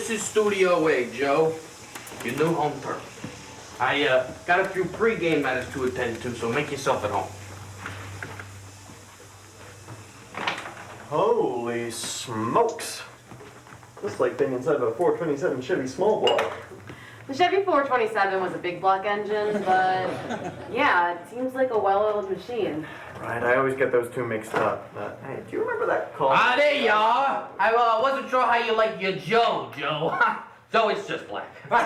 This is Studio A, Joe. Your new home turf. I got a few pre-game matters to attend to, so make yourself at home. Holy smokes. Looks like being inside of a 427 Chevy small block. The Chevy 427 was a big block engine, but yeah, it seems like a well-oiled machine. Right, I always get those two mixed up. Hey, do you remember that call? Ah, there you are. I wasn't sure how you like your Joe. Joe, it's just black. Oh,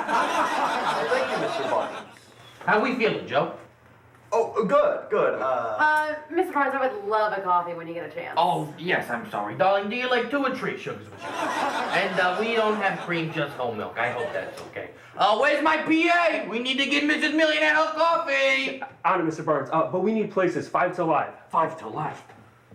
thank you, Mr. Barnes. How we feeling, Joe? Oh, good. Mr. Barnes, I would love a coffee when you get a chance. Oh, yes, I'm sorry. Darling, do you like 2 or 3 sugars with you? And we don't have cream, just whole milk. I hope that's okay. Where's my PA? We need to get Mrs. Millionaire her coffee. On it, Mr. Barnes. But we need places 5 to live. 5 to life.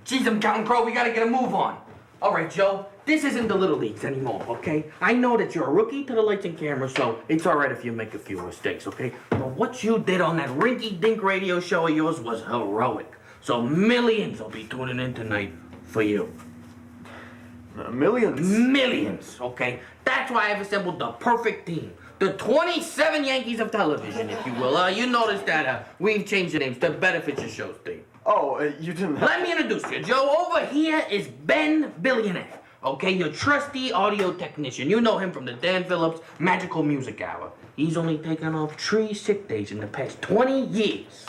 Jeez, I'm counting crow. We gotta get a move on. All right, Joe. This isn't the Little Leagues anymore, okay? I know that you're a rookie to the lights and cameras, so it's all right if you make a few mistakes, okay? But what you did on that rinky-dink radio show of yours was heroic. So millions will be tuning in tonight for you. Millions? Millions, okay? That's why I've assembled the perfect team. The 27 Yankees of television, if you will. You notice that we've changed the names to benefit your show's theme. Oh, you didn't have... Let me introduce you. Joe, over here is Ben Billionaire. Okay, your trusty audio technician. You know him from the Dan Phillips Magical Music Hour. He's only taken off 3 sick days in the past 20 years.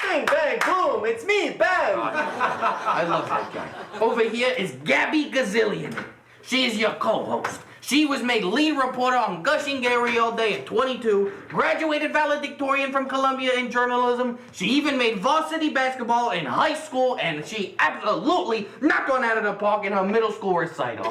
Bang, bang, boom, it's me, Ben! I love that guy. Over here is Gabby Gazillion. She is your co-host. She was made lead reporter on Gushing Gary all day at 22, graduated valedictorian from Columbia in journalism. She even made varsity basketball in high school, and she absolutely knocked one out of the park in her middle school recital.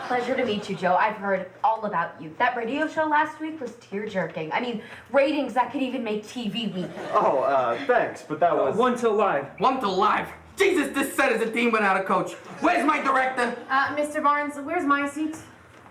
Pleasure to meet you, Joe. I've heard all about you. That radio show last week was tear-jerking. I mean, ratings that could even make TV weak. Oh, thanks, but that was... 1 to live. 1 to live. Jesus, this set is a team without a coach. Where's my director? Mr. Barnes, where's my seat?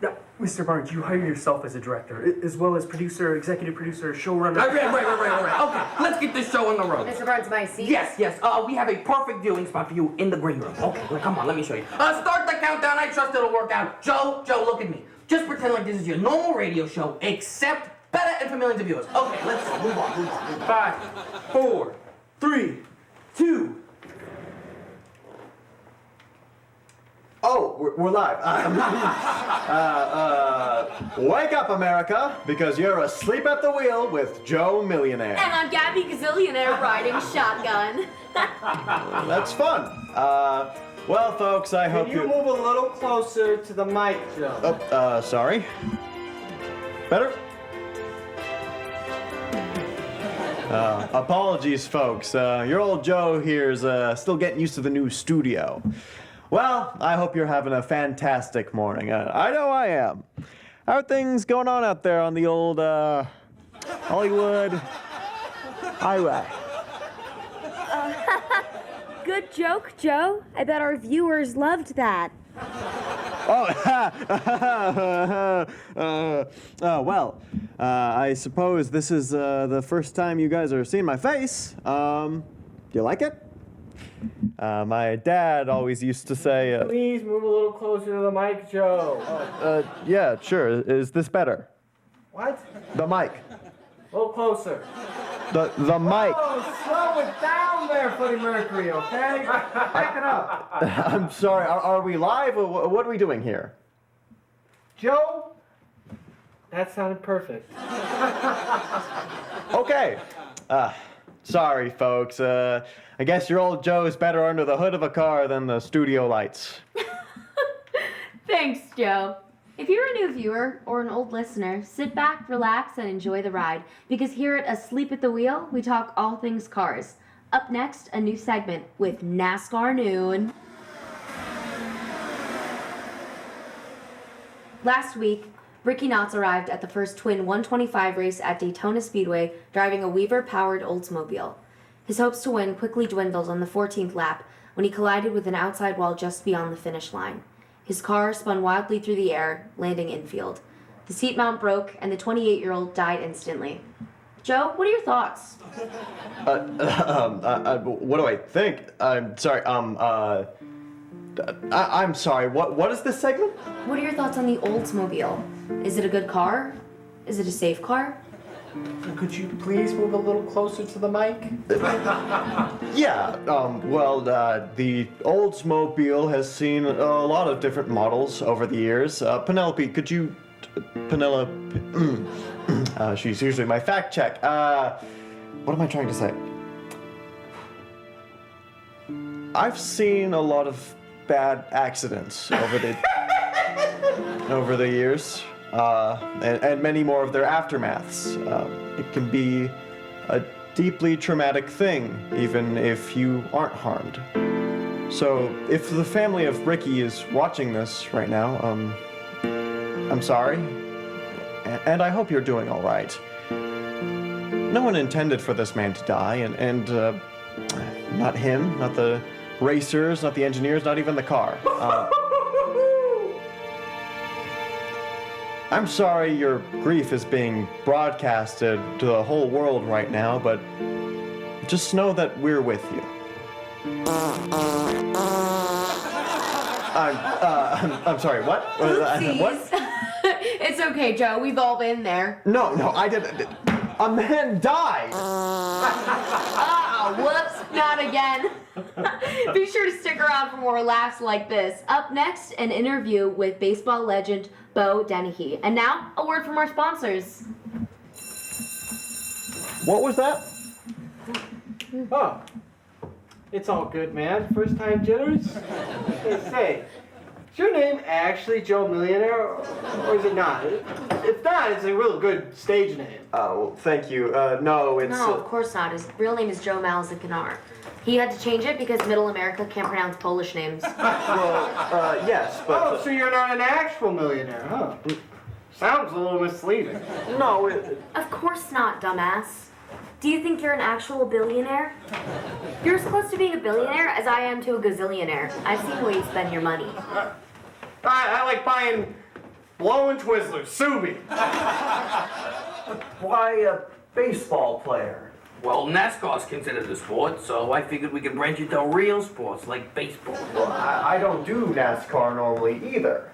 Now, Mr. Barnes, you hire yourself as a director, as well as producer, executive producer, showrunner. Right. Okay, let's get this show on the road. Mr. Barnes, my seat? Yes. We have a perfect viewing spot for you in the green room. Okay, well, come on, let me show you. Start the countdown. I trust it'll work out. Joe, look at me. Just pretend like this is your normal radio show, except better and for millions of viewers. Okay, let's move on. 5, 4, 3, 2. Oh, we're live. Wake up, America, because you're asleep at the wheel with Joe Millionaire. And I'm Gabby Gazillionaire riding shotgun. That's fun. Well, folks, I hope Can you move a little closer to the mic, Joe? Sorry. Better? Apologies, folks. Your old Joe here's still getting used to the new studio. Well, I hope you're having a fantastic morning. I know I am. How are things going on out there on the old Hollywood highway? Good joke, Joe. I bet our viewers loved that. Well, I suppose this is the first time you guys are seeing my face. Do you like it? My dad always used to say... Please move a little closer to the mic, Joe. Yeah, sure. Is this better? What? The mic. A little closer. The mic. Oh, slow it down there, Freddie Mercury, okay? Back it up. I'm sorry, are we live? Or what are we doing here? Joe? That sounded perfect. Okay. Sorry, folks. I guess your old Joe is better under the hood of a car than the studio lights. Thanks, Joe. If you're a new viewer or an old listener, sit back, relax, and enjoy the ride. Because here at Asleep at the Wheel, we talk all things cars. Up next, a new segment with NASCAR Noon. Last week, Ricky Knotts arrived at the first twin 125 race at Daytona Speedway, driving a Weaver-powered Oldsmobile. His hopes to win quickly dwindled on the 14th lap when he collided with an outside wall just beyond the finish line. His car spun wildly through the air, landing infield. The seat mount broke, and the 28-year-old died instantly. Joe, what are your thoughts? What do I think? I'm sorry, I'm sorry, what is this segment? What are your thoughts on the Oldsmobile? Is it a good car? Is it a safe car? Could you please move a little closer to the mic? Yeah, the Oldsmobile has seen a lot of different models over the years. Penelope, could you... Penelope... she's usually my fact check. What am I trying to say? I've seen a lot of bad accidents over the years. And many more of their aftermaths. It can be a deeply traumatic thing, even if you aren't harmed. So, if the family of Ricky is watching this right now, I'm sorry. And I hope you're doing all right. No one intended for this man to die, and not him, not the racers, not the engineers, not even the car. I'm sorry your grief is being broadcasted to the whole world right now, but just know that we're with you. I'm sorry, what? What? It's okay, Joe. We've all been there. No, I didn't. A man died! Ah, whoops, not again. Be sure to stick around for more laughs like this. Up next, an interview with baseball legend Bo Dennehy. And now, a word from our sponsors. What was that? Oh, it's all good, man. First time jitters? Hey, say, is your name actually Joe Millionaire, or is it not? If not, it's a real good stage name. Well, thank you. No, it's... No, of course not. His real name is Joe Malzikanar. He had to change it because Middle America can't pronounce Polish names. Yes, but... Oh, so you're not an actual millionaire, huh? Sounds a little misleading. No, Of course not, dumbass. Do you think you're an actual billionaire? You're as close to being a billionaire as I am to a gazillionaire. I've seen the way you spend your money. I like buying blowing Twizzlers. Sue me. Why a baseball player? Well, NASCAR's considered a sport, so I figured we could branch into real sports like baseball. Well, I don't do NASCAR normally either.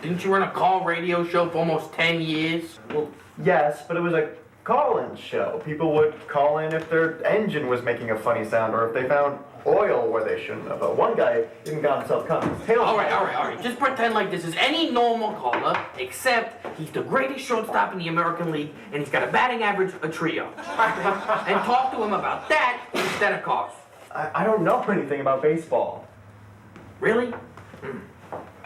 Didn't you run a car radio show for almost 10 years? Well, yes, but it was a call-in show. People would call in if their engine was making a funny sound or if they found oil where they shouldn't have. One guy even got himself cut his tail. All right. Just pretend like this is any normal caller, except he's the greatest shortstop in the American League, and he's got a batting average, a trio. And talk to him about that instead of cars. I don't know anything about baseball. Really?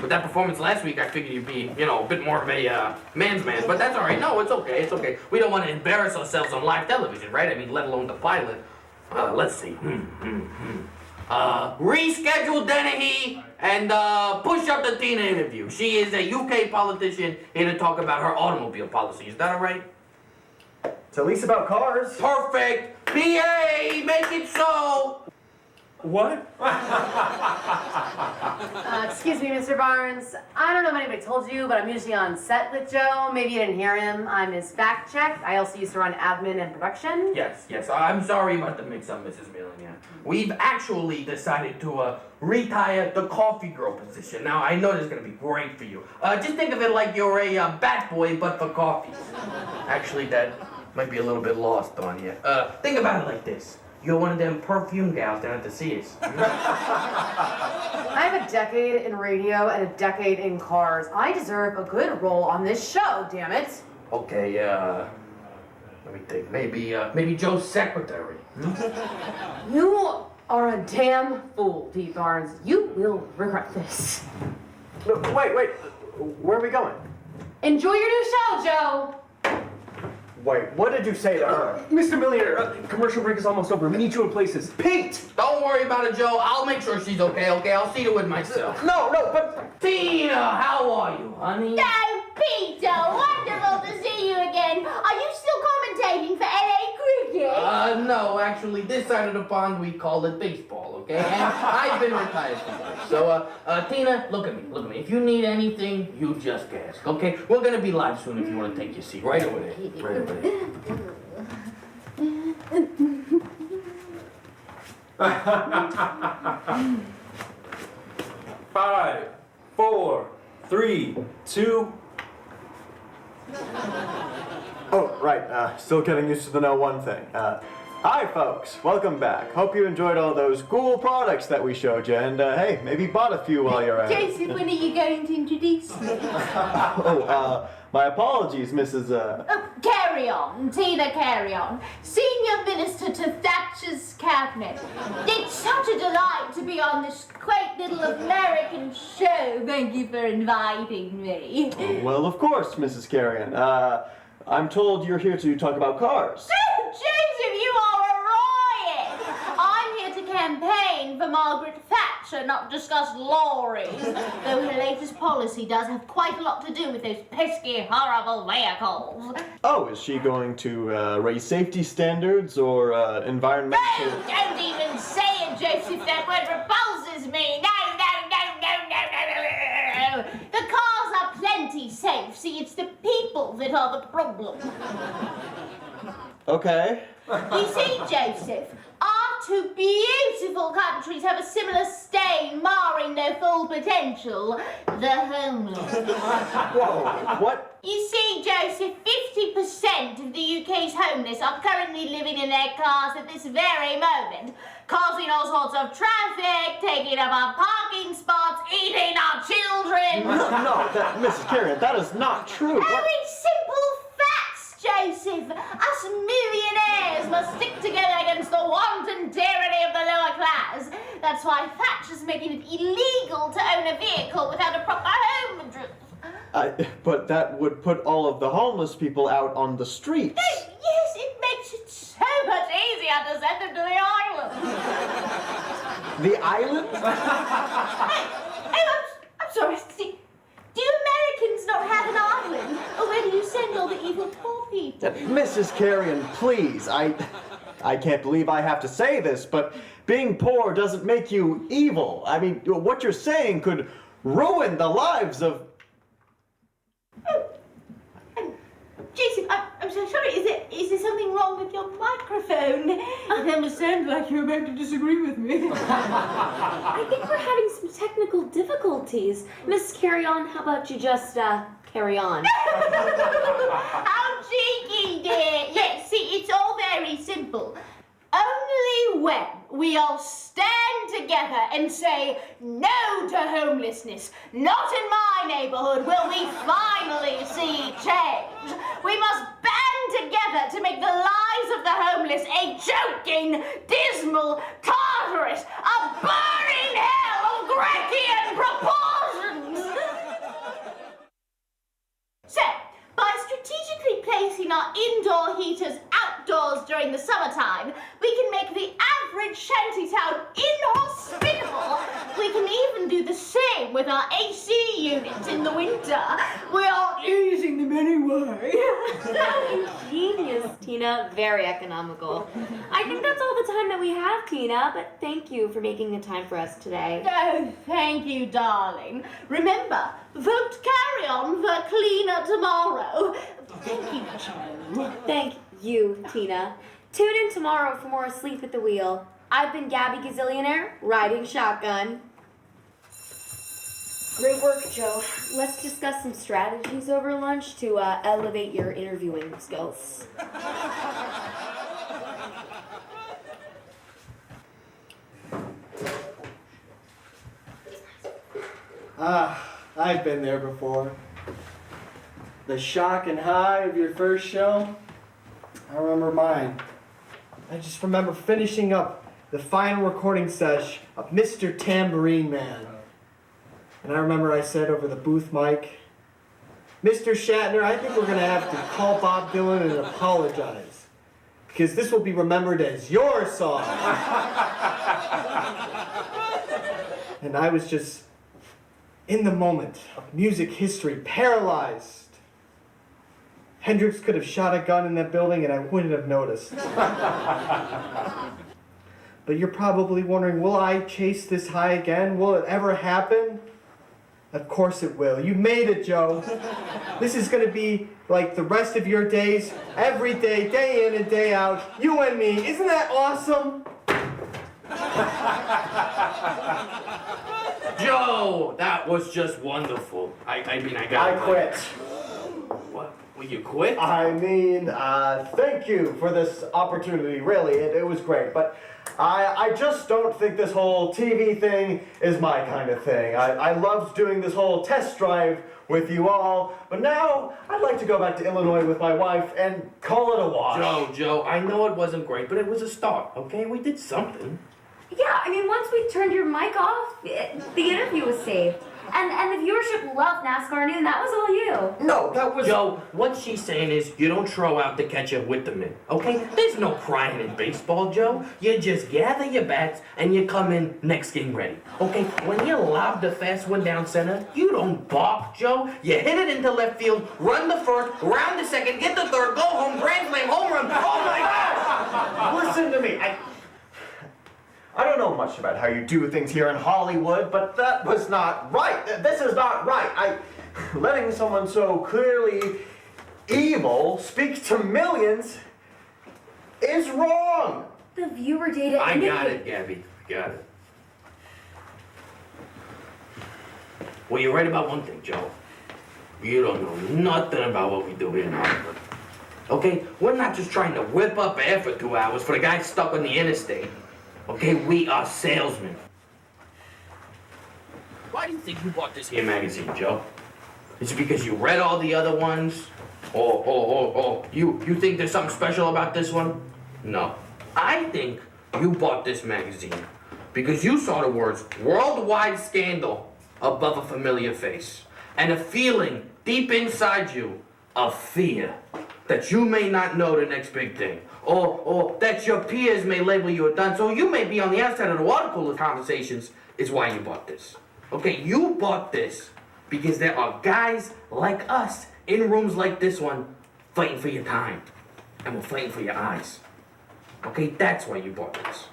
With that performance last week, I figured you'd be, a bit more of a man's man. But that's all right. No, it's okay. We don't want to embarrass ourselves on live television, right? I mean, let alone the pilot. Let's see. Reschedule Dennehy and push up the Tina interview. She is a UK politician here to talk about her automobile policy. Is that all right? It's at least about cars. Perfect. PA, make it so. What? Excuse me, Mr. Barnes. I don't know if anybody told you, but I'm usually on set with Joe. Maybe you didn't hear him. I'm his fact check. I also used to run admin and production. Yes. I'm sorry about the mix-up, Mrs. Millionaire. We've actually decided to retire the coffee girl position. Now, I know this is going to be great for you. Just think of it like you're a bat boy, but for coffees. Actually, that might be a little bit lost on you. Think about it like this. You're one of them perfume gals down at the Sears. I have a decade in radio and a decade in cars. I deserve a good role on this show, damn it. Okay, let me think. Maybe Joe's secretary. You are a damn fool, Pete Barnes. You will regret this. No, wait. Where are we going? Enjoy your new show, Joe. Wait, what did you say to her? Mr. Millionaire, commercial break is almost over. We need you in places. Pete! Don't worry about it, Joe. I'll make sure she's okay, I'll see to it myself. No, but... Tina, how are you, honey? Oh, Peter, wonderful to see you again. Are you still commentating for LA Cricket? No, actually, this side of the pond, we call it baseball, okay? And I've been retired from this. So, Tina, look at me. If you need anything, you just ask, okay? We're gonna be live soon if you want to take your seat. Right over there. Right over there. 5, 4, 3, 2. Oh, right. Still getting used to the no one thing. Hi, folks. Welcome back. Hope you enjoyed all those cool products that we showed you, and hey, maybe bought a few while you're at it. Joseph, when are you going to introduce me? My apologies, Mrs. Carion, Tina Carion, Senior Minister to Thatcher's Cabinet. It's such a delight to be on this quaint little American show. Thank you for inviting me. Well, of course, Mrs. Carion. I'm told you're here to talk about cars. Joseph, you are a riot! I'm here to campaign for Margaret Thatcher, not discuss lorries. Though her latest policy does have quite a lot to do with those pesky, horrible vehicles. Oh, is she going to raise safety standards or environmental... No, don't even say it, Joseph. That word repulses me. No. The cars are plenty safe. See, it's the people that are the problem. Okay. You see, Joseph, our two beautiful countries have a similar stain marring their full potential. The homeless. Whoa, what? You see, Joseph, 50% of the UK's homeless are currently living in their cars at this very moment, causing all sorts of traffic, taking up our parking spots, eating our children. No, Mrs. Carion, that is not true. It's simple facts, Joseph. Us millionaires must stick together against the wanton tyranny of the lower class. That's why Thatcher's making it illegal to own a vehicle without a proper home address. But that would put all of the homeless people out on the streets. Yes, it makes it so much easier to send them to the island. The island? I'm sorry. Do Americans not have an island? Or where do you send all the evil poor people? Mrs. Carion, please. I can't believe I have to say this, but being poor doesn't make you evil. I mean, what you're saying could ruin the lives of... Jason, I'm so sorry. Is there something wrong with your microphone? It almost sounds like you're about to disagree with me. I think we're having some technical difficulties. Miss Carion, how about you just carry on? How cheeky, dear. Yes, see, it's all very simple. Only when we all stand together and say no to homelessness, not in my neighborhood, will we finally see change. We must band together to make the lives of the homeless a choking, dismal, tartarus, a burning hell of Grecian proportions. So, by strategically placing our indoor heaters outdoors during the summertime, we can make the average shantytown inhospitable. We can even do the same with our AC units in the winter. We aren't using them anyway. So ingenious, Tina. Very economical. I think that's all the time that we have, Tina, but thank you for making the time for us today. Oh, thank you, darling. Remember, vote Carry On for cleaner tomorrow. Thank you, Joe. Thank you, Tina. Tune in tomorrow for more Asleep at the Wheel. I've been Gabby Gazillionaire, riding shotgun. Great work, Joe. Let's discuss some strategies over lunch to elevate your interviewing skills. I've been there before. The shock and high of your first show, I remember mine. I just remember finishing up the final recording sesh of Mr. Tambourine Man. And I remember I said over the booth mic, Mr. Shatner, I think we're going to have to call Bob Dylan and apologize. Because this will be remembered as your song. And I was just in the moment of music history, paralyzed. Hendrix could have shot a gun in that building and I wouldn't have noticed. But you're probably wondering, will I chase this high again? Will it ever happen? Of course it will. You made it, Joe. This is going to be like the rest of your days, every day, day in and day out, you and me. Isn't that awesome? Joe, that was just wonderful. I I quit. What? Will you quit? I mean, thank you for this opportunity, really. It was great, but I just don't think this whole TV thing is my kind of thing. I loved doing this whole test drive with you all, but now I'd like to go back to Illinois with my wife and call it a wash. Joe, I know it wasn't great, but it was a start, okay? We did something. Yeah, I mean, once we turned your mic off, the interview was saved. And the viewership loved NASCAR Noon. That was all you. No, that was... Joe, what she's saying is you don't throw out the ketchup with the mint, okay? There's no crying in baseball, Joe. You just gather your bats and you come in next game ready, okay? When you lob the fast one down center, you don't balk, Joe. You hit it into left field, run the first, round the second, get the third, go home, grand slam, home run. Oh my gosh! Listen to me. I don't know much about how you do things here in Hollywood, but that was not right. This is not right. Letting someone so clearly evil speak to millions is wrong. The viewer data I indicate... got it, Gabby. I got it. Well, you're right about one thing, Joe. You don't know nothing about what we do here in Hollywood. Okay? We're not just trying to whip up air for 2 hours for the guy stuck on the interstate. Okay, we are salesmen. Why do you think you bought this here magazine, Joe? Is it because you read all the other ones? You think there's something special about this one? No. I think you bought this magazine because you saw the words worldwide scandal above a familiar face and a feeling deep inside you of fear that you may not know the next big thing. Or that your peers may label you a dunce, so you may be on the outside of the water cooler conversations, is why you bought this. Okay, you bought this because there are guys like us in rooms like this one fighting for your time. And we're fighting for your eyes. Okay, that's why you bought this.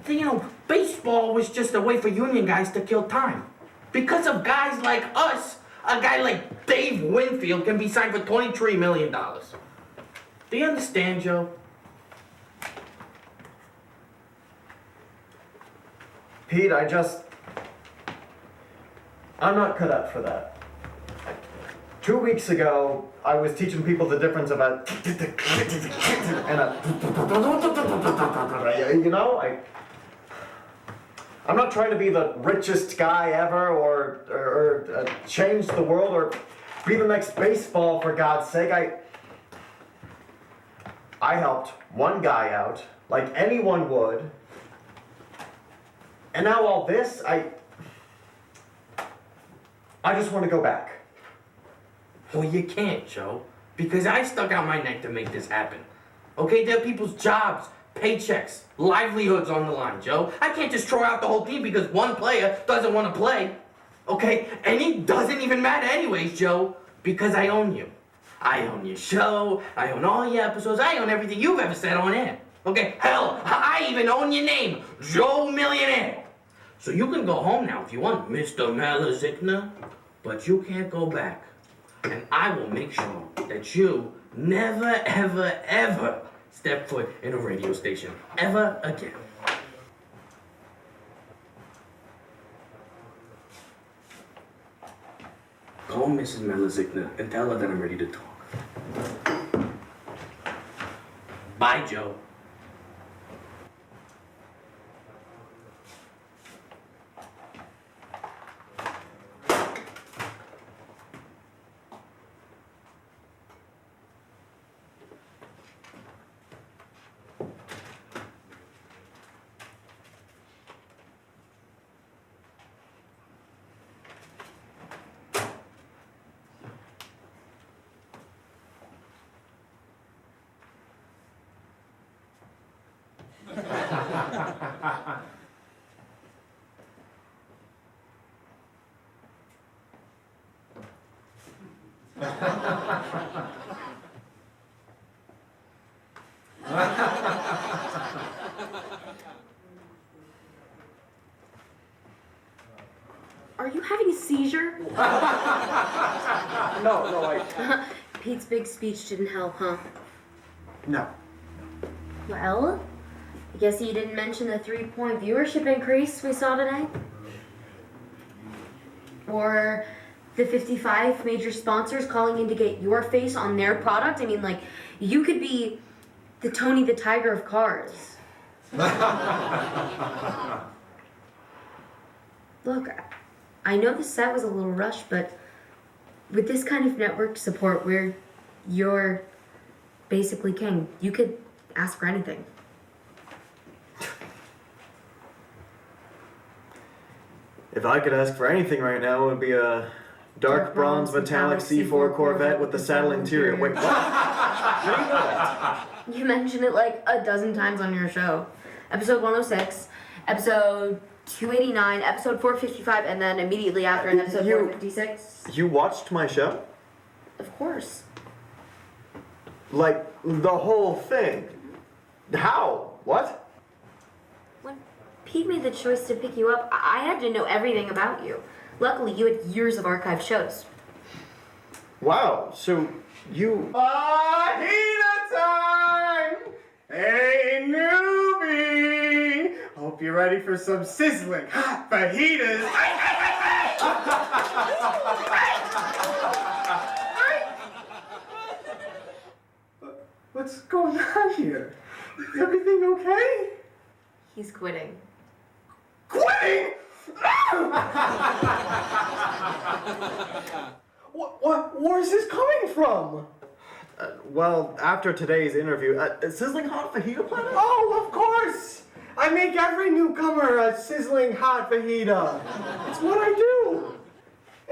You know, baseball was just a way for union guys to kill time. Because of guys like us, a guy like Dave Winfield can be signed for $23 million. Do you understand, Joe? Pete, I'm not cut out for that. 2 weeks ago, I was teaching people the difference of a and I'm not trying to be the richest guy ever or change the world or be the next baseball, for God's sake. I helped one guy out, like anyone would. And now all this, I just want to go back. Well, you can't, Joe, because I stuck out my neck to make this happen. Okay, there are people's jobs, paychecks, livelihoods on the line, Joe. I can't just throw out the whole team because one player doesn't want to play. Okay, and it doesn't even matter anyways, Joe, because I own you. I own your show, I own all your episodes, I own everything you've ever said on air. Okay, hell, I even own your name, Joe Millionaire. So you can go home now if you want, Mr. Malazikna, but you can't go back. And I will make sure that you never, ever, ever step foot in a radio station ever again. Call Mrs. Malazikna and tell her that I'm ready to talk. Bye, Joe. Are you having a seizure? No, I... Pete's big speech didn't help, huh? No. Well, I guess you didn't mention the 3-point viewership increase we saw today? Or the 55 major sponsors calling in to get your face on their product. I mean, like, you could be the Tony the Tiger of cars. Look, I know the set was a little rushed, but with this kind of network support, you're basically king. You could ask for anything. If I could ask for anything right now, it would be a dark bronze metallic C4 Corvette with the saddle interior. Wait, what? How do you know that? You mentioned it like a dozen times on your show. Episode 106, episode 289, episode 455, and then immediately after in episode 456. You watched my show? Of course. Like, the whole thing? How? What? When Pete made the choice to pick you up, I had to know everything about you. Luckily, you had years of archived shows. Wow, so you... Fajita time! Hey, newbie! Hope you're ready for some sizzling hot fajitas. What's going on here? Is everything okay? He's quitting. Quitting? Where's this coming from? Well, after today's interview, sizzling hot fajita platter? Oh, of course! I make every newcomer a sizzling hot fajita. It's what I do.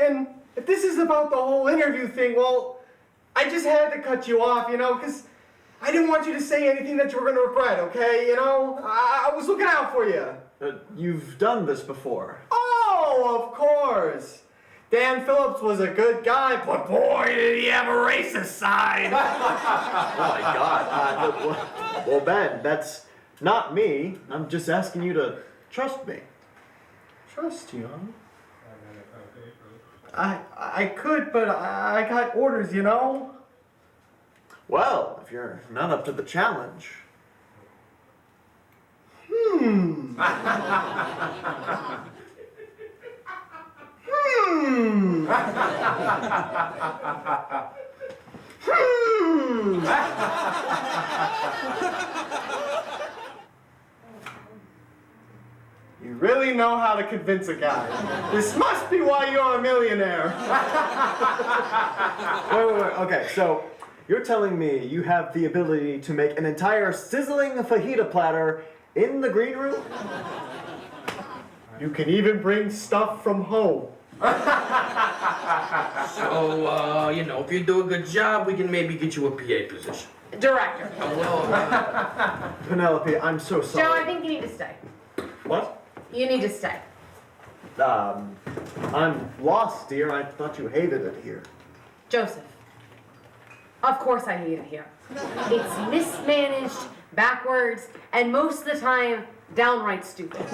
And if this is about the whole interview thing, well, I just had to cut you off, because I didn't want you to say anything that you were going to regret, okay? I was looking out for you. You've done this before. Oh, of course. Dan Phillips was a good guy, but boy, did he have a racist side. Oh my God. Well, Ben, that's not me. I'm just asking you to trust me. Trust you, huh? I could, but I got orders, Well, if you're not up to the challenge. You really know how to convince a guy. This must be why you're a millionaire. Wait. Okay, so you're telling me you have the ability to make an entire sizzling fajita platter in the green room? You can even bring stuff from home. So, if you do a good job, we can maybe get you a PA position. Director. Penelope, I'm so sorry. Joe, I think you need to stay. What? You need to stay. I'm lost, dear. I thought you hated it here. Joseph. Of course I hate it here. It's mismanaged, backwards, and most of the time, downright stupid.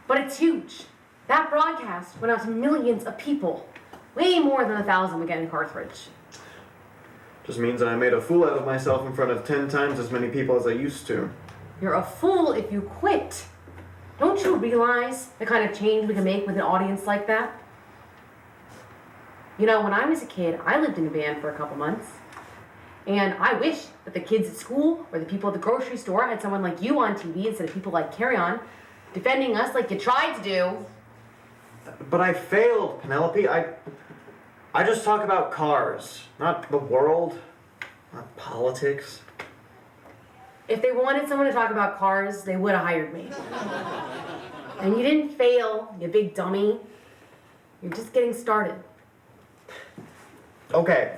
But it's huge. That broadcast went out to millions of people. Way more than 1,000 we get in Carthage. Just means I made a fool out of myself in front of 10 times as many people as I used to. You're a fool if you quit. Don't you realize the kind of change we can make with an audience like that? When I was a kid, I lived in a van for a couple months. And I wish that the kids at school or the people at the grocery store had someone like you on TV instead of people like Carion defending us like you tried to do. But I failed, Penelope. I just talk about cars, not the world, not politics. If they wanted someone to talk about cars, they would have hired me. And you didn't fail, you big dummy. You're just getting started. Okay.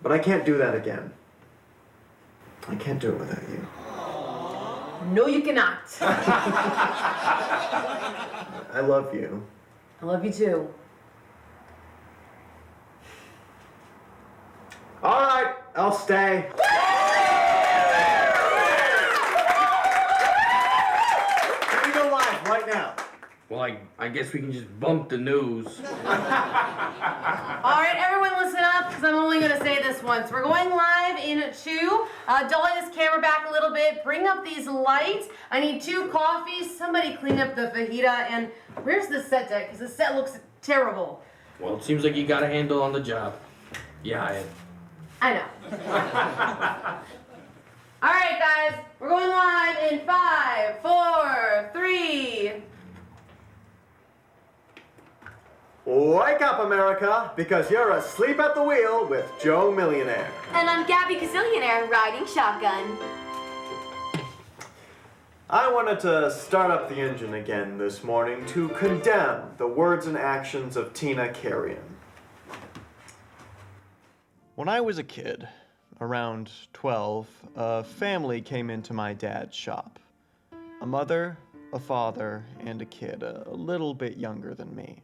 But I can't do that again. I can't do it without you. No, you cannot. I love you. I love you too. All right, I'll stay. We go live right now. Well, I guess we can just bump the news. All right, everyone listen up, because I'm only going to say this once. We're going live in 2, Dolly this camera back a little bit. Bring up these lights. I need 2 coffees. Somebody clean up the fajita. And where's the set deck? Because the set looks terrible. Well, it seems like you got a handle on the job. You hired. I know. All right, guys. We're going live in 5, 4, 3. Wake up, America, because you're asleep at the wheel with Joe Millionaire. And I'm Gabby Gazillionaire riding shotgun. I wanted to start up the engine again this morning to condemn the words and actions of Tina Carion. When I was a kid, around 12, a family came into my dad's shop. A mother, a father, and a kid, a little bit younger than me.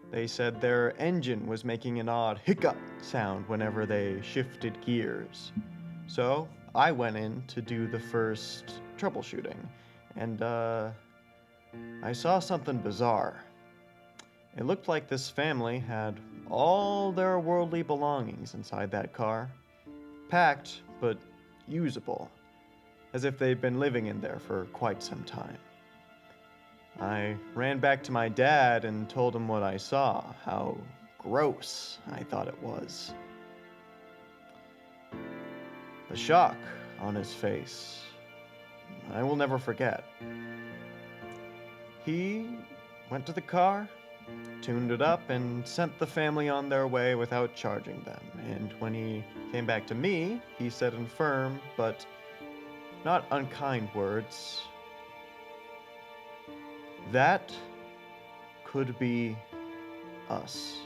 They said their engine was making an odd hiccup sound whenever they shifted gears. So I went in to do the first troubleshooting, and I saw something bizarre. It looked like this family had all their worldly belongings inside that car, packed but usable, as if they'd been living in there for quite some time. I ran back to my dad and told him what I saw, how gross I thought it was. The shock on his face, I will never forget. He went to the car, tuned it up, and sent the family on their way without charging them. And when he came back to me, he said in firm but not unkind words, "That could be us."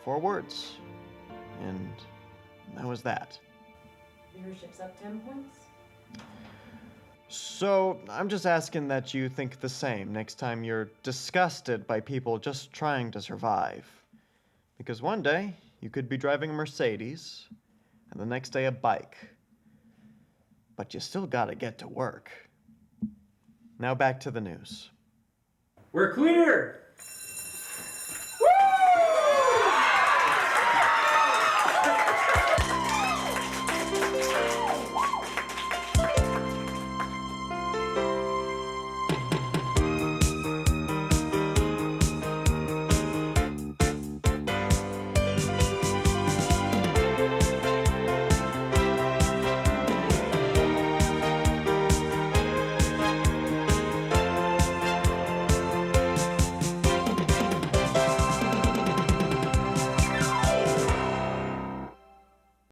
4 words. And that was that. Viewership's up 10 points. So, I'm just asking that you think the same next time you're disgusted by people just trying to survive. Because one day, you could be driving a Mercedes, and the next day a bike. But you still gotta get to work. Now back to the news. We're clear!